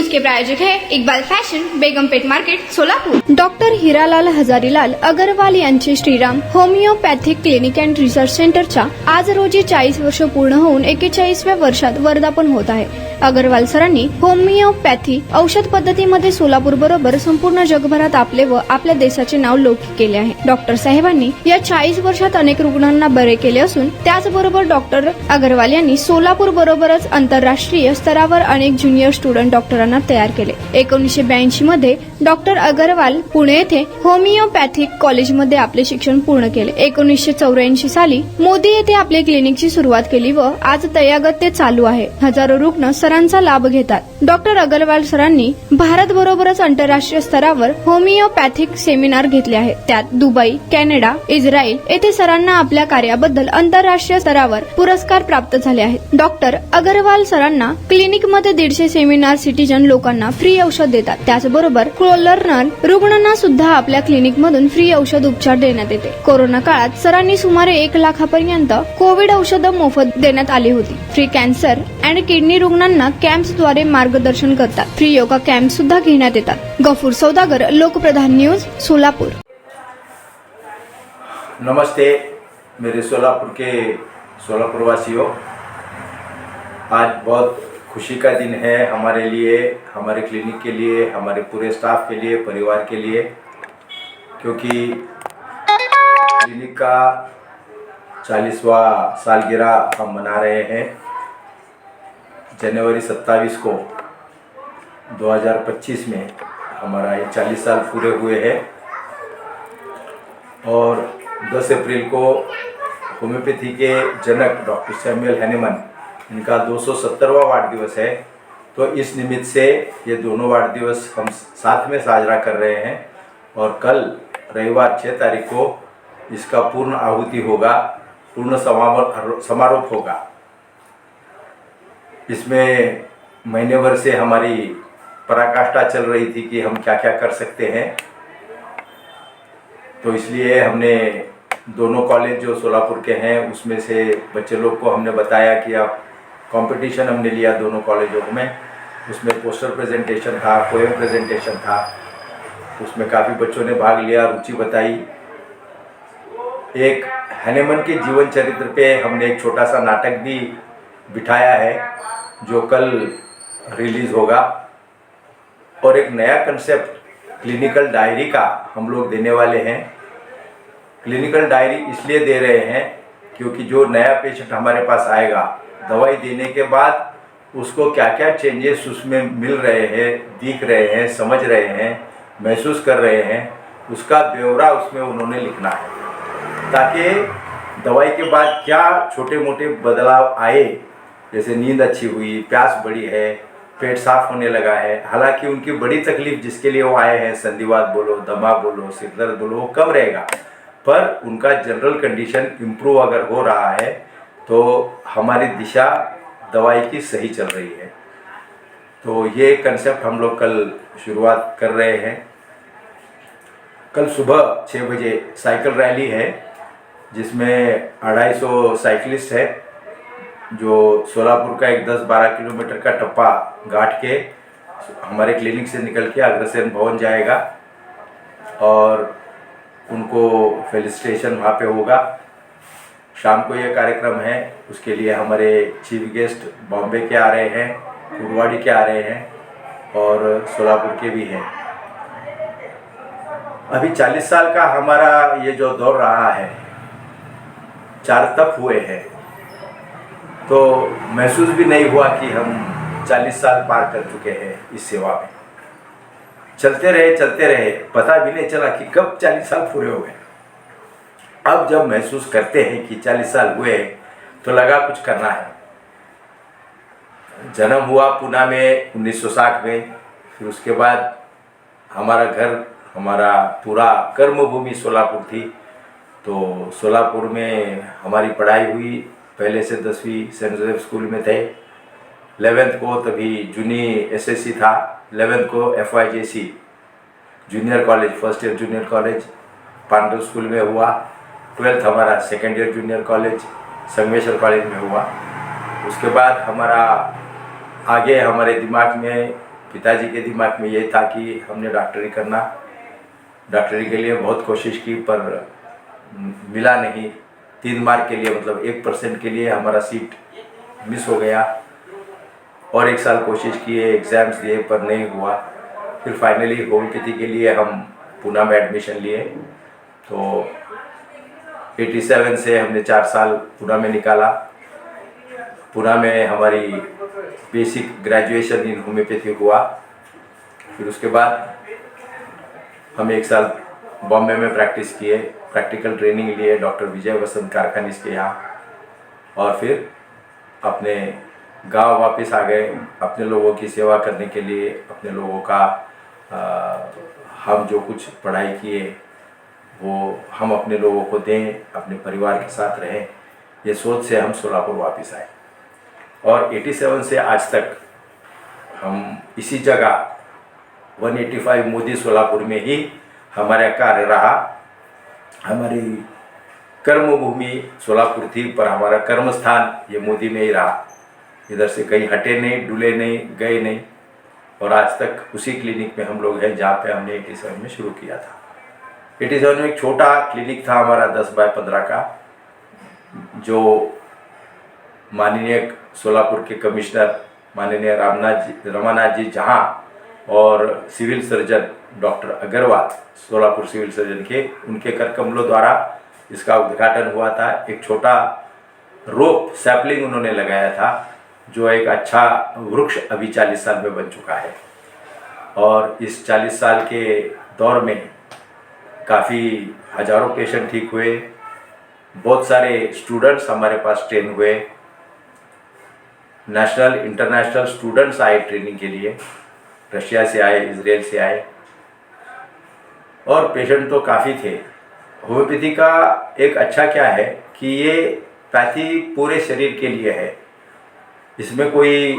News के प्रायोजक है Iqbal fashion, Begumpet market, Solapur. Doctor Hiralal Hazarilal Agarwal यांचे Shriram homeopathic clinic and research सेंटरच्या आज रोजी 40 वर्ष पूर्ण होऊन 41व्या वर्षात वर्धापन होत आहे। अगरवाल सरांनी होमिओपॅथी औषध पद्धतीमध्ये सोलापूर बरोबर संपूर्ण जगभरात आपले व आपल्या देशाचे नाव लौकिक केले आहे। डॉक्टर साहेबांनी या 40 वर्षात अनेक रुग्णांना बरे केले असून त्याचबरोबर डॉक्टर अगरवाल यांनी सोलापूर बरोबरच आंतरराष्ट्रीय स्तरावर अनेक ज्युनियर स्टुडंट डॉक्टरांना तयार केले। 1982 मध्ये डॉक्टर अगरवाल पुणे येथे होमिओपॅथिक कॉलेजमध्ये आपले शिक्षण पूर्ण केले। 1984 साली मोदी येथे आपले क्लिनिकची सुरुवात केली व आज तयागत ते चालू आहे। हजारो रुग्ण सरांचा लाभ घेतात। डॉक्टर अगरवाल सरांनी भारत बरोबरच आंतरराष्ट्रीय स्तरावर होमिओपॅथिक सेमिनार घेतले आहेत। त्यात दुबई, कॅनडा, इस्रायल येथे सरांना आपल्या कार्याबद्दल आंतरराष्ट्रीय स्तरावर पुरस्कार प्राप्त झाले आहेत। डॉक्टर अगरवाल सरांना क्लिनिकमध्ये 150 सेमिनार सिटीजन लोकांना फ्री औषध देतात। त्याचबरोबर कोलरनर रुग्णांना सुद्धा आपल्या क्लिनिकमधून फ्री औषध उपचार देण्यात येते। कोरोना काळात सरांनी सुमारे 1 लाखापर्यंत कोविड औषधं मोफत देण्यात आली होती। फ्री कॅन्सर अँड किडनी रुग्णांना कॅम्प्सद्वारे मार्गदर्शन करतात। फ्री योगा कॅम्प सुद्धा घेण्यात येतात। गफूर सौदागर, लोकप्रधान न्यूज, सोलापूर। नमस्ते मेरे सोलापुर वासियों, आज बहुत खुशी का दिन है हमारे लिए, हमारे क्लिनिक के लिए, हमारे पूरे स्टाफ के लिए, परिवार के लिए, क्योंकि क्लिनिक का 40वां सालगिरह हम मना रहे हैं। जनवरी 27 को 2025 में हमारा ये 40 साल पूरे हुए हैं और 10 अप्रैल को होम्योपैथी के जनक डॉक्टर सैमुअल हैनेमन, इनका 270वां वार्ड दिवस है। तो इस निमित्त से ये दोनों वार्ड दिवस हम साथ में साझा कर रहे हैं और कल रविवार 6 तारीख को इसका पूर्ण आहुति होगा, पूर्ण समारोह होगा। इसमें महीने भर से हमारी पराकाष्ठा चल रही थी कि हम क्या क्या कर सकते हैं, तो इसलिए हमने दोनों कॉलेज जो सोलापुर के हैं उसमें से बच्चे लोग को हमने बताया कि आप कंपटीशन हमने लिया दोनों कॉलेजों में। उसमें पोस्टर प्रेजेंटेशन था, पोएम प्रेजेंटेशन था, उसमें काफ़ी बच्चों ने भाग लिया, रुचि बताई। एक हैनेमन के जीवन चरित्र पे हमने एक छोटा सा नाटक भी बिठाया है जो कल रिलीज़ होगा और एक नया कंसेप्ट क्लिनिकल डायरी का हम लोग देने वाले हैं। क्लिनिकल डायरी इसलिए दे रहे हैं क्योंकि जो नया पेशेंट हमारे पास आएगा, दवाई देने के बाद उसको क्या क्या चेंजेस उसमें मिल रहे हैं, दिख रहे हैं, समझ रहे हैं, महसूस कर रहे हैं, उसका ब्यौरा उसमें उन्होंने लिखना है ताकि दवाई के बाद क्या छोटे मोटे बदलाव आए, जैसे नींद अच्छी हुई, प्यास बढ़ी है, पेट साफ होने लगा है। हालांकि उनकी बड़ी तकलीफ जिसके लिए वो आए हैं, संधिवात बोलो, दमा बोलो, सिर दर्द बोलो, वो कम रहेगा, पर उनका जनरल कंडीशन इम्प्रूव अगर हो रहा है तो हमारी दिशा दवाई की सही चल रही है। तो ये कंसेप्ट हम लोग कल शुरुआत कर रहे हैं। कल सुबह 6 बजे साइकिल रैली है जिसमें 250 साइकिलिस्ट है जो सोलापुर का एक 10-12 किलोमीटर का टप्पा गांठ के हमारे क्लिनिक से निकल के अग्रसेन भवन जाएगा और उनको फेलिसिटेशन वहाँ पे होगा। शाम को ये कार्यक्रम है, उसके लिए हमारे चीफ गेस्ट बॉम्बे के आ रहे हैं, कुरवाड़ी के आ रहे हैं और सोलापुर के भी हैं। अभी 40 साल का हमारा ये जो दौर रहा है, 4 तप हुए हैं, तो महसूस भी नहीं हुआ कि हम 40 साल पार कर चुके हैं इस सेवा में। चलते रहे, पता भी नहीं चला कि कब 40 साल पूरे हो गए। अब जब महसूस करते हैं कि 40 साल हुए तो लगा कुछ करना है। जन्म हुआ पूना में 1960 में, फिर उसके बाद हमारा घर, हमारा पूरा कर्मभूमि सोलापुर थी। तो सोलापुर में हमारी पढ़ाई हुई। पहले से 10वीं सेंट जोसेफ स्कूल में थे। 11th को तभी जूनी SSC था, 11th को FYJC junior college, first year junior college Pandav school में हुआ। 12th हमारा second year junior college Sangameshwar college में हुआ। उसके बाद हमारा आगे हमारे दिमाग में पिताजी के दिमाग में ये था कि हमने डॉक्टरी करना, डॉक्टरी के लिए बहुत कोशिश की पर मिला नहीं। 3 मार्क के लिए मतलब 1% के लिए हमारा सीट मिस हो गया और 1 साल कोशिश किए, एग्ज़ाम्स दिए पर नहीं हुआ। फिर फाइनली होम्योपैथी के लिए हम पूना में एडमिशन लिए। तो 87 से हमने 4 साल पूना में निकाला। पूना में हमारी बेसिक ग्रेजुएशन इन होम्योपैथी हुआ। फिर उसके बाद हम 1 साल बॉम्बे में प्रैक्टिस किए, प्रैक्टिकल ट्रेनिंग लिए डॉक्टर विजय वसंत कारखानीस के यहाँ, और फिर अपने गांव वापस आ गए अपने लोगों की सेवा करने के लिए। अपने लोगों का हम जो कुछ पढ़ाई किए वो हम अपने लोगों को दें, अपने परिवार के साथ रहें, ये सोच से हम सोलापुर वापस आए। और 87 से आज तक हम इसी जगह 185 मोदी सोलापुर में ही हमारा कार्य रहा। हमारी कर्म भूमि सोलापुर थी पर हमारा कर्म स्थान ये मोदी में ही रहा। इधर से कहीं हटे नहीं, डुले नहीं, गए नहीं, और आज तक उसी क्लिनिक में हम लोग हैं जहाँ पे हमने 87 में शुरू किया था। 87 में एक छोटा क्लिनिक था हमारा 10 बाय 15 का, जो माननीय सोलापुर के कमिश्नर माननीय रमानाथ जी जहाँ और civil surgeon doctor Agarwal Solapur civil surgeon के उनके कर कमलों द्वारा इसका उद्घाटन हुआ था। एक छोटा रोप सैपलिंग उन्होंने लगाया था जो एक अच्छा वृक्ष अभी 40 साल में बन चुका है। और इस 40 साल के दौर में काफ़ी हजारों पेशेंट ठीक हुए, बहुत सारे स्टूडेंट्स हमारे पास ट्रेन हुए, नेशनल इंटरनेशनल स्टूडेंट्स आए ट्रेनिंग के लिए, रशिया से आए, इजराइल से आए, और पेशेंट तो काफ़ी थे। होम्योपैथी का एक अच्छा क्या है कि ये पैथी पूरे शरीर के लिए है। इसमें कोई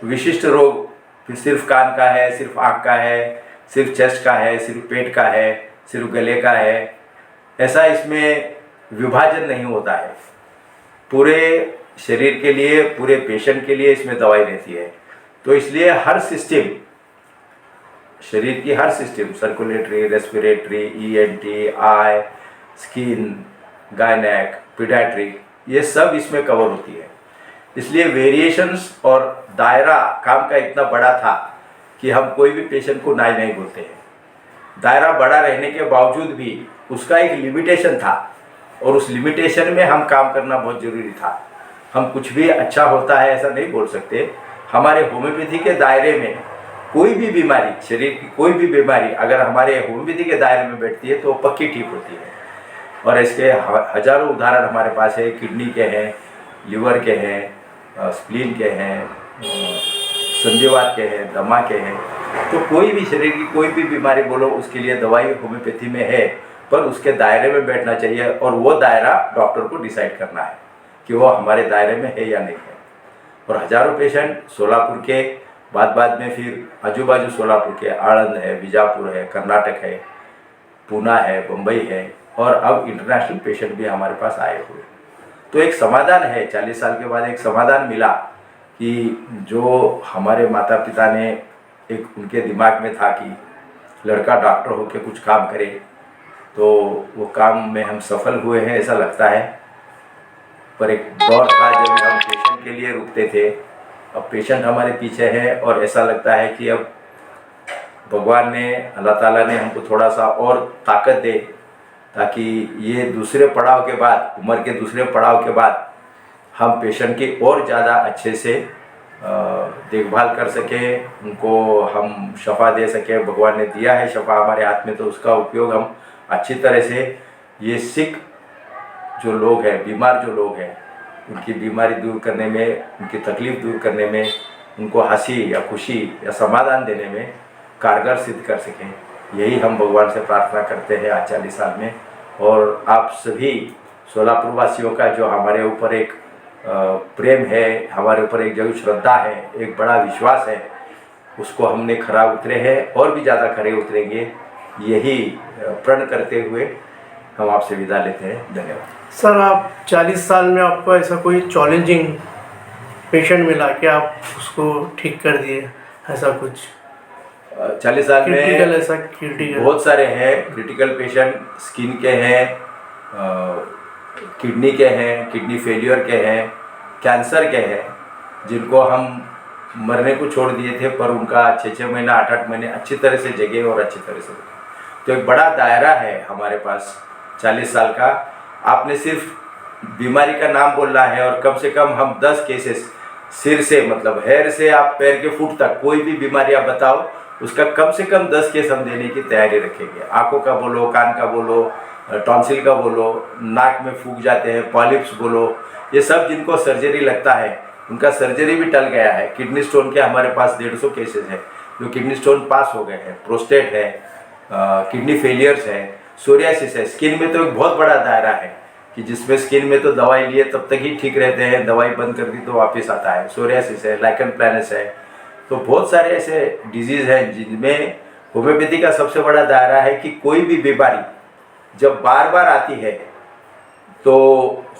विशिष्ट रोग सिर्फ कान का है, सिर्फ आँख का है, सिर्फ चेस्ट का है, सिर्फ पेट का है, सिर्फ गले का है, ऐसा इसमें विभाजन नहीं होता है। पूरे शरीर के लिए, पूरे पेशेंट के लिए इसमें दवाई रहती है। तो इसलिए हर सिस्टम, शरीर की हर सिस्टम, सर्कुलेटरी, रेस्पिरेटरी, ईएनटी, आई, स्किन, गायनेक, पीडियाट्रिक, ये सब इसमें कवर होती है। इसलिए वेरिएशंस और दायरा काम का इतना बड़ा था कि हम कोई भी पेशेंट को नहीं बोलते हैं। दायरा बड़ा रहने के बावजूद भी उसका एक लिमिटेशन था, और उस लिमिटेशन में हम काम करना बहुत ज़रूरी था। हम कुछ भी अच्छा होता है ऐसा नहीं बोल सकते। हमारे होम्योपैथी के दायरे में कोई भी बीमारी, शरीर की कोई भी बीमारी अगर हमारे होम्योपैथी के दायरे में बैठती है तो पक्की ठीक होती है। और इसके हजारों उदाहरण हमारे पास है। किडनी के हैं, लिवर के हैं, स्प्लीन के हैं, संधिवात के हैं, दमा के हैं। तो कोई भी शरीर की कोई भी बीमारी बोलो उसके लिए दवाई होम्योपैथी में है, पर उसके दायरे में बैठना चाहिए, और वो दायरा डॉक्टर को डिसाइड करना है कि वो हमारे दायरे में है या नहीं है। और हजारों पेशेंट सोलापुर के बाद में फिर आजू बाजू सोलापुर के आणंद है, बीजापुर है, कर्नाटक है, पूना है, बम्बई है, और अब इंटरनेशनल पेशेंट भी हमारे पास आए हुए। तो एक समाधान है, 40 साल के बाद एक समाधान मिला कि जो हमारे माता पिता ने एक उनके दिमाग में था कि लड़का डॉक्टर होकर कुछ काम करे, तो वो काम में हम सफल हुए हैं ऐसा लगता है। पर एक दौर था जब हम पेशेंट के लिए रुकते थे, अब पेशेंट हमारे पीछे है, और ऐसा लगता है कि अब भगवान ने, अल्लाह ताला ने हमको थोड़ा सा और ताकत दे ताकि ये दूसरे पड़ाव के बाद, उम्र के दूसरे पड़ाव के बाद हम पेशेंट की और ज़्यादा अच्छे से देखभाल कर सकें, उनको हम शफा दे सकें। भगवान ने दिया है शफा हमारे हाथ में, तो उसका उपयोग हम अच्छी तरह से, ये सिक जो लोग हैं, बीमार जो लोग हैं, उनकी बीमारी दूर करने में, उनकी तकलीफ़ दूर करने में, उनको हंसी या खुशी या समाधान देने में कारगर सिद्ध कर सकें। यही हम भगवान से प्रार्थना करते हैं आज 40 साल में। और आप सभी सोलापुर वासियों का जो हमारे ऊपर एक प्रेम है, हमारे ऊपर एक जो श्रद्धा है, एक बड़ा विश्वास है, उसको हमने खरा उतरे हैं और भी ज़्यादा खरे उतरेंगे। यही प्रण करते हुए हम आपसे विदा लेते हैं। धन्यवाद। सर, आप 40 साल में आपको ऐसा कोई चैलेंजिंग पेशेंट मिला कि आप उसको ठीक कर दिए, ऐसा कुछ? 40 साल क्रिटिकल में ऐसा क्रिटिकल बहुत सारे हैं क्रिटिकल पेशेंट। स्किन के हैं, किडनी के हैं, किडनी फेलियर के हैं, कैंसर के हैं, जिनको हम मरने को छोड़ दिए थे पर उनका 6-6 महीना 8-8 महीने अच्छी तरह से जगे और अच्छी तरह से जगे। तो एक बड़ा दायरा है हमारे पास 40 साल का। आपने सिर्फ बीमारी का नाम बोलना है और कम से कम हम 10 केसेस सिर से मतलब हेयर से आप पैर के फुट तक कोई भी बीमारी आप बताओ उसका कम से कम 10 केस हम देने की तैयारी रखेंगे। आंखों का बोलो, कान का बोलो, टॉन्सिल का बोलो, नाक में फूक जाते हैं, पॉलिप्स बोलो, ये सब जिनको सर्जरी लगता है उनका सर्जरी भी टल गया है। किडनी स्टोन के हमारे पास 150 केसेस हैं जो किडनी स्टोन पास हो गए हैं। प्रोस्टेट है, किडनी फेलियर्स है, सोरियासिस है। स्किन में तो एक बहुत बड़ा दायरा है कि जिसमें स्किन में तो दवाई लिए तब तक ही ठीक रहते हैं, दवाई बंद कर दी तो वापस आता है। सोरियासिस है, लाइकन प्लैनस है। तो बहुत सारे ऐसे डिजीज़ हैं जिनमें होम्योपैथी का सबसे बड़ा दायरा है कि कोई भी बीमारी जब बार बार आती है तो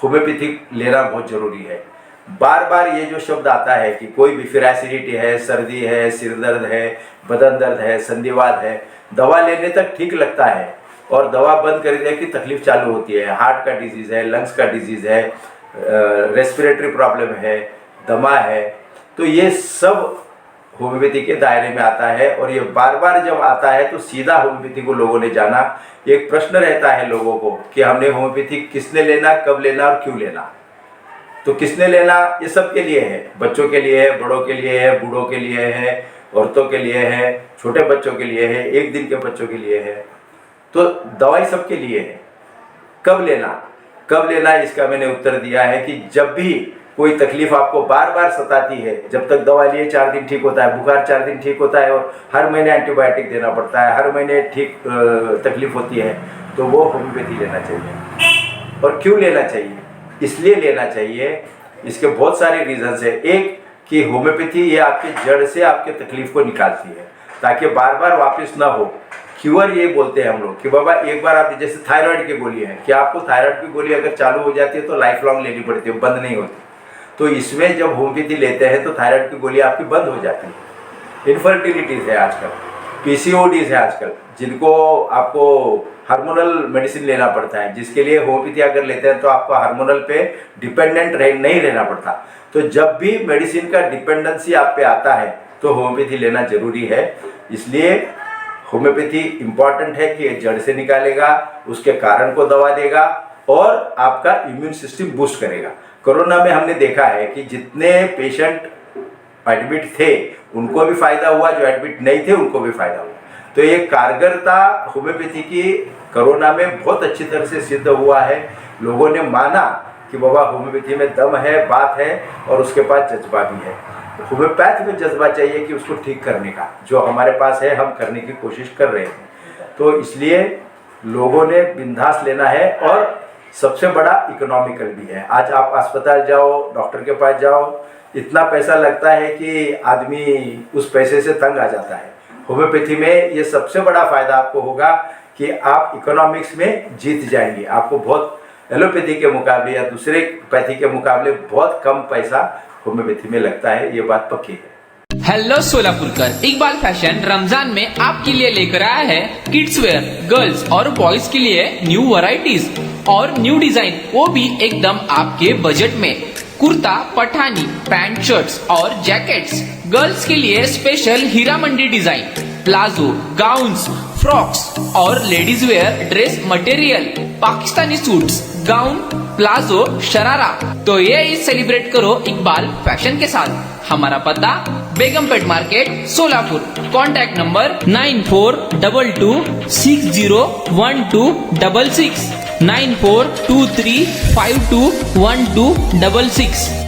होम्योपैथिक लेना बहुत ज़रूरी है। बार बार ये जो शब्द आता है कि कोई भी फिर एसिडिटी है, सर्दी है, सिर दर्द है, बदन दर्द है, संधिवात है, दवा लेने तक ठीक लगता है और दवा बंद कर देने की तकलीफ चालू होती है। हार्ट का डिजीज़ है, लंग्स का डिजीज़ है, रेस्पिरेटरी प्रॉब्लम है, दमा है, तो ये सब होम्योपैथी के दायरे में आता है। और ये बार बार जब आता है तो सीधा होम्योपैथी को लोगों ने जाना। एक प्रश्न रहता है लोगों को कि हमने होम्योपैथी किसने लेना, कब लेना और क्यों लेना। तो किसने लेना ये सबके लिए है, बच्चों के लिए है, बड़ों के लिए है, बूढ़ों के लिए है, औरतों के लिए है, छोटे बच्चों के लिए है, 1 दिन के बच्चों के लिए है। तो दवाई सबके लिए है। कब लेना इसका मैंने उत्तर दिया है कि जब भी कोई तकलीफ आपको बार बार सताती है, जब तक दवा लिए 4 दिन ठीक होता है, बुखार 4 दिन ठीक होता है और हर महीने एंटीबायोटिक देना पड़ता है, हर महीने ठीक तकलीफ होती है, तो वो होम्योपैथी लेना चाहिए। और क्यों लेना चाहिए? इसलिए लेना चाहिए, इसके बहुत सारे रीजंस है। एक कि होम्योपैथी ये आपके जड़ से आपके तकलीफ को निकालती है ताकि बार बार वापस ना हो। क्यूअर ये बोलते हैं हम लोग कि बाबा एक बार आप, जैसे थायराइड की गोली है कि आपको थायराइड की गोली अगर चालू हो जाती है तो लाइफ लॉन्ग लेनी पड़ती है, बंद नहीं होती। तो इसमें जब होम्योपैथी लेते हैं तो थायराइड की गोली आपकी बंद हो जाती है। इनफर्टिलिटीज़ है आजकल, पीसीओडीज है आजकल, जिनको आपको हार्मोनल मेडिसिन लेना पड़ता है, जिसके लिए होम्योपैथी अगर लेते हैं तो आपको हार्मोनल पे डिपेंडेंट नहीं रहना पड़ता। तो जब भी मेडिसिन का डिपेंडेंसी आप पे आता है तो होम्योपैथी लेना जरूरी है। इसलिए होम्योपैथी इम्पॉर्टेंट है कि जड़ से निकालेगा, उसके कारण को दवा देगा और आपका इम्यून सिस्टम बूस्ट करेगा। कोरोना में हमने देखा है कि जितने पेशेंट एडमिट थे उनको भी फायदा हुआ, जो एडमिट नहीं थे उनको भी फायदा हुआ। तो ये कारगरता होम्योपैथी की कोरोना में बहुत अच्छी तरह से सिद्ध हुआ है। लोगों ने माना कि बाबा होम्योपैथी में दम है, बात है और उसके पास जज्बा भी है। होम्योपैथ में जज्बा चाहिए कि उसको ठीक करने का, जो हमारे पास है हम करने की कोशिश कर रहे हैं। तो इसलिए लोगों ने बिंदास लेना है और सबसे बड़ा इकोनॉमिकल भी है। आज आप अस्पताल जाओ, डॉक्टर के पास जाओ, इतना पैसा लगता है कि आदमी उस पैसे से तंग आ जाता है। होम्योपैथी में ये सबसे बड़ा फायदा आपको होगा कि आप इकोनॉमिक्स में जीत जाएंगे। आपको बहुत एलोपैथी के मुकाबले या दूसरे पैथी के मुकाबले बहुत कम पैसा होम्योपैथी में लगता है, ये बात पक्की है। हेलो सोलापुरकर, इकबाल फैशन रमजान में आपके लिए लेकर आया है किड्स वेयर, गर्ल्स और बॉयज के लिए न्यू वैरायटीज और न्यू डिजाइन, वो भी एकदम आपके बजट में। कुर्ता, पठानी, पैंट, शर्ट्स और जैकेट्स, गर्ल्स के लिए special Heera Mandi design, palazzo, gowns, frocks और ladies wear dress material, Pakistani suits, gown, palazzo, sharara. तो ये सेलिब्रेट करो इकबाल फैशन के साथ। हमारा पता Begumpet market, Solapur. Contact number 9422601266, 9423521266।